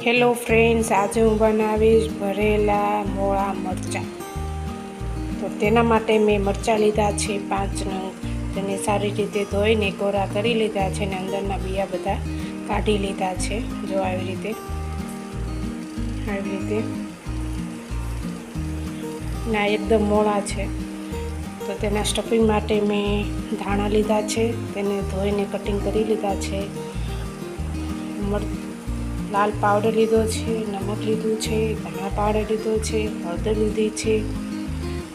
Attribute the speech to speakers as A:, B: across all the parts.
A: Hello friends, આજે હું બનાવીશ ભરેલા મોળા મરચાં. તો તેના માટે મેં મરચાં લીધા છે 5 નંગ. તેને સારી રીતે ધોઈને કોરા કરી લીધા છે અને અંદરના બિયા બધા કાઢી લીધા છે. જો આવી રીતે ના એકદમ મોળા છે. તો તેના સ્ટફિંગ માટે મેં ધાણા લીધા છે, તેને ધોઈને કટિંગ કરી લીધા છે. લાલ પાવડર લીધો છે, નમક લીધું છે, ધાણા પાવડર લીધો છે, હળદર લીધી છે,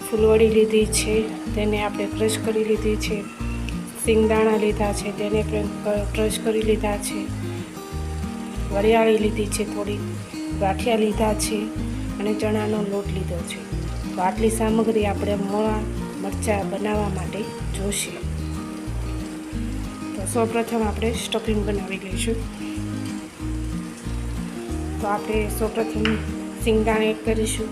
A: ફૂલવડી લીધી છે, તેને આપણે ક્રશ કરી લીધી છે. સિંગદાણા લીધા છે, તેને ક્રશ કરી લીધા છે. વરિયાળી લીધી છે, થોડી ગાંઠિયા લીધા છે અને ચણાનો લોટ લીધો છે. તો આટલી સામગ્રી આપણે મોળા મરચાં બનાવવા માટે જોશે. તો સૌપ્રથમ આપણે સ્ટફિંગ બનાવી લઈશું. તો આપણે સૌપ્રથમ સિંગદાણા એડ કરીશું.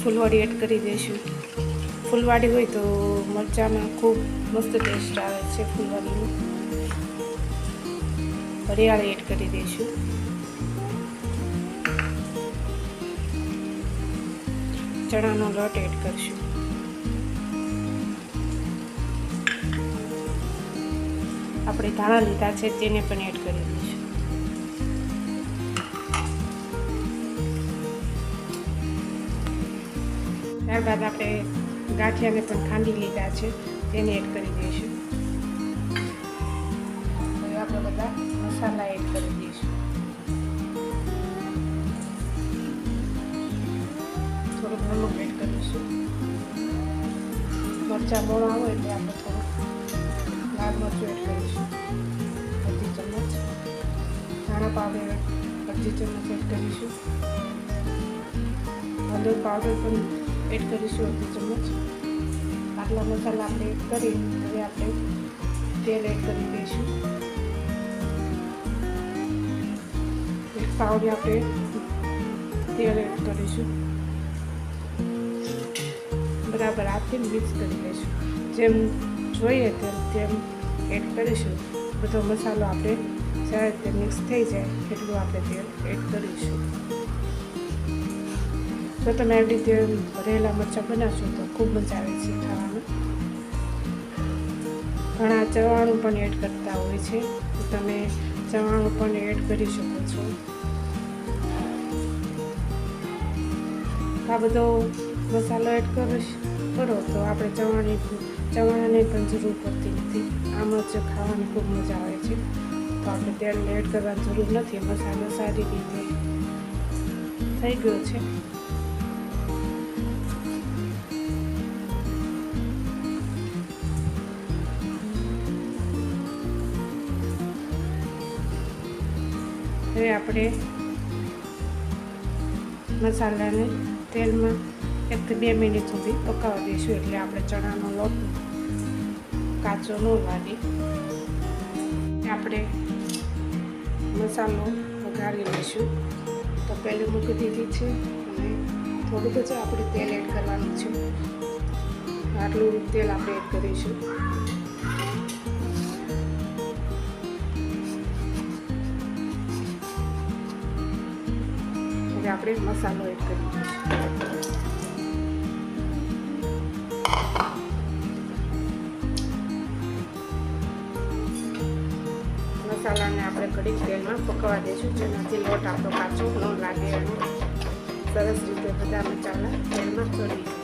A: ફૂલવાડી એડ કરી દઈશું. ફૂલવાડી હોય તો મરચાંમાં ખૂબ મસ્ત ટેસ્ટ આવે છે ફૂલવાડીનું. વરિયાળી એડ કરી દઈશું. ચણાનો લોટ એડ કરીશું. આપણે ધાણા લીધા છે તેને પણ એડ કરી દઈશું. ત્યારબાદ આપણે ગાંઠિયાને પણ ખાંડી લીધા છે તેને એડ કરી દઈશું. હવે આપણે બધા મસાલા એડ કરી દઈશું. થોડુંક નમક એડ કરીશું. મરચાં મોળા હોય એટલે આપણે થોડુંક લાલ મરચું એડ કરીશું, અડધી ચમચ. ધાણા પાવડર અડધી ચમચ એડ કરીશું. હળદર પાવડર પણ એડ કરીશું અડધી ચમચ. આટલા મસાલા આપણે એડ કરી હવે આપણે તેલ એડ કરી દઈશું. એક પાવડી આપણે તેલ એડ કરીશું. બરાબર હાથથી મિક્સ કરી દઈશું. જેમ જોઈએ તેમ એડ કરીશું. બધો મસાલો આપણે સારી રીતે મિક્સ થઈ જાય એટલું આપણે તેલ એડ કરીશું. જો તમે આવી રીતે ભરેલા મરચાં બનાવશો તો ખૂબ મજા આવે છે ખાવામાં. ઘણા ચવાણું પણ એડ કરતા હોય છે, તો તમે ચવાણું પણ એડ કરી શકો છો. આ બધો મસાલો એડ કરો તો આપણે ચવાણાની પણ જરૂર પડતી નથી. આમ જ ખાવાની ખૂબ મજા આવે છે. તો આપણે તેલ એડ કરવાની જરૂર નથી. મસાલો સારી રીતે થઈ ગયો છે. હવે આપણે મસાલાને તેલમાં 1 થી 2 મિનિટ સુધી પકાવવા દઈશું, એટલે આપણે ચણાનો લોટ કાચો ન લાગે. આપણે મસાલો વઘારી લઈશું. તો પહેલું મૂકી દીધી છે અને થોડુંક જ આપણે તેલ એડ કરવાનું છે. આટલું તેલ આપણે એડ કરીશું. હવે આપણે મસાલો એડ કરી દઈશું. મસાલાને આપણે ઘડીક તેલમાં પકવવા દઈશું, જેનાથી લોટ આપણો કાચો ન લાગે અને સરસ રીતે બધા મસાલા તેલમાં ચડી જાય.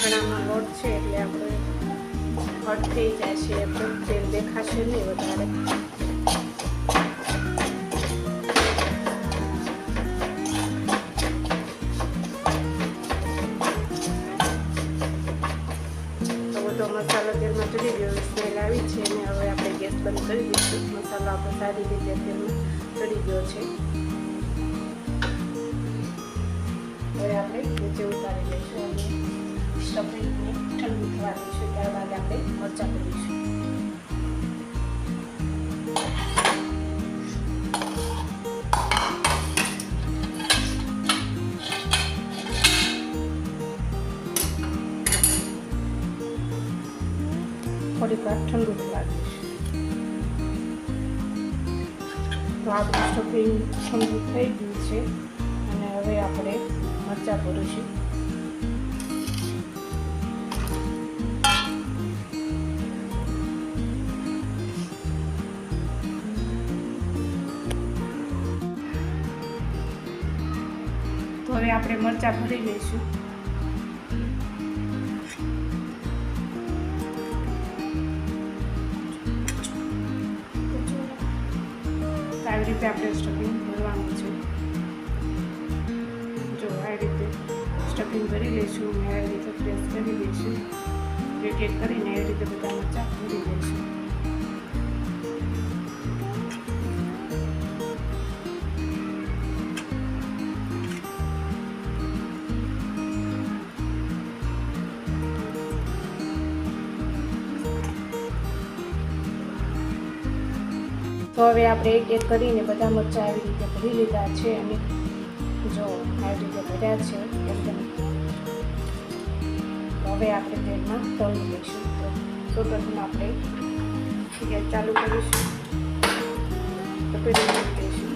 A: ચણાનો લોટ છે એટલે આપણે હટ થઈ જાય છે, એટલે તેલ દેખાશે નહીં વધારે. તો બધો મસાલો તેલમાં ચડી ગયો, સ્મેલ આવી છે અને હવે આપણે ગેસ બંધ કરી દઈશું. મસાલો આપણે સારી રીતે તેલમાં ચડી ગયો છે. હવે આપણે નીચે ઉતારી લઈશું અને સ્ટફિંગને ઠંડુ થવા દઈશું. ત્યારબાદ આપણે મરચાં કરીશું. થોડીક વાર ઠંડુ થવા દઈશું. તો આપણું સ્ટફિંગ ઠંડુ થઈ ગયું છે અને હવે આપણે મરચાં ભરીશું. તો હવે આપણે મરચાં ભરી લઈશું. આવી રીતે આપણે સ્ટફિંગ ભરવાનું છે. જો આ રીતે સ્ટફિંગ ભરી લઈશું અને આવી રીતે પ્રેસ કરી લઈશું. એક એક કરીને એવી રીતે બધા મરચાં ભરી લઈશું. તો હવે આપણે એક એક કરીને બધા મરચાં આવી રીતે ભરી લીધા છે અને જો આવી રીતે ભર્યા છે એકદમ. હવે આપણે તેલમાં તળી લઈશું. તો સૌપ્રથમ આપણે ગેસ ચાલુ કરીશું. તપેલી મૂકી દઈશું.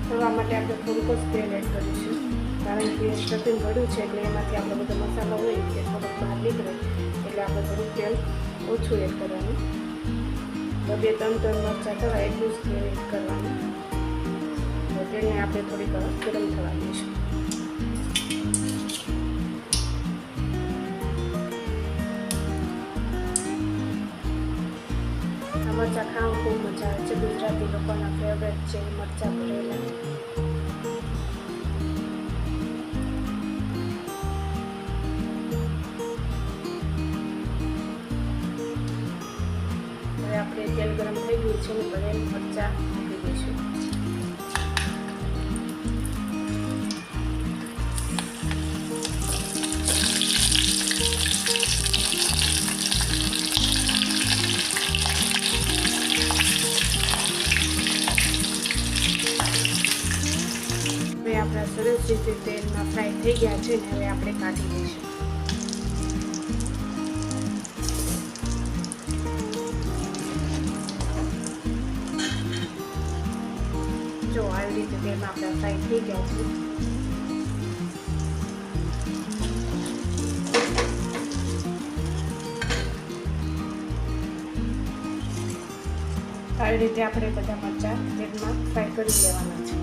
A: તળવા માટે આપણે થોડુંક જ તેલ એડ કરીશું, કારણ કે સ્ટફિંગ ભર્યું છે એટલે એમાંથી આપણો બધો મસાલો હોય કે થોડોક બહાર નીકળે એટલે આપણે થોડુંક તેલ ઓછું એડ કરવાનું. તો 2-3 મરચાં થવા એટલું જ તેલ એડ કરવાનું. તો તેને આપણે થોડીક ગરમ થવા દઈશું. આ મરચાં ખાવાનું ખૂબ મજા આવે છે. ગુજરાતી લોકોના ફેવરેટ છે મરચાં ભરેલા. આપણે તેલ ગરમ થઈ ગયું છે અને ભરેલ મરચાં મૂકી દઈશું. હવે આપણા સરસ રીતે તેલમાં ફ્રાય થઈ ગયા છે ને હવે આપણે કાઢી દઈશું. જો આવી રીતે તેલમાં આપણા ફ્રાય થઈ ગયા છે. આવી રીતે આપણે બધા મરચાં તેલમાં ફ્રાય કરી લેવાના છે.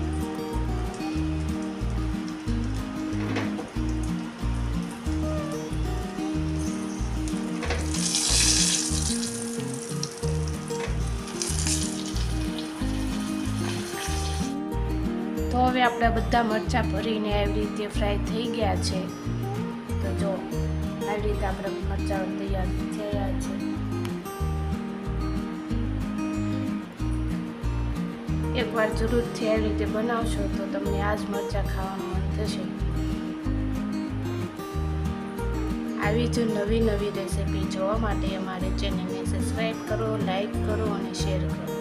A: તો હવે આપણા બધા મરચાં ભરીને આવી રીતે ફ્રાય થઈ ગયા છે. તો જો આવી રીતે આપણે મરચાં તૈયાર થયા છે. એકવાર જરૂરથી આવી રીતે બનાવશો તો તમને આ જ મરચાં ખાવાનું મન થશે. આવી જ નવી રેસીપી જોવા માટે અમારી ચેનલને સબસ્ક્રાઈબ કરો, લાઈક કરો અને શેર કરો.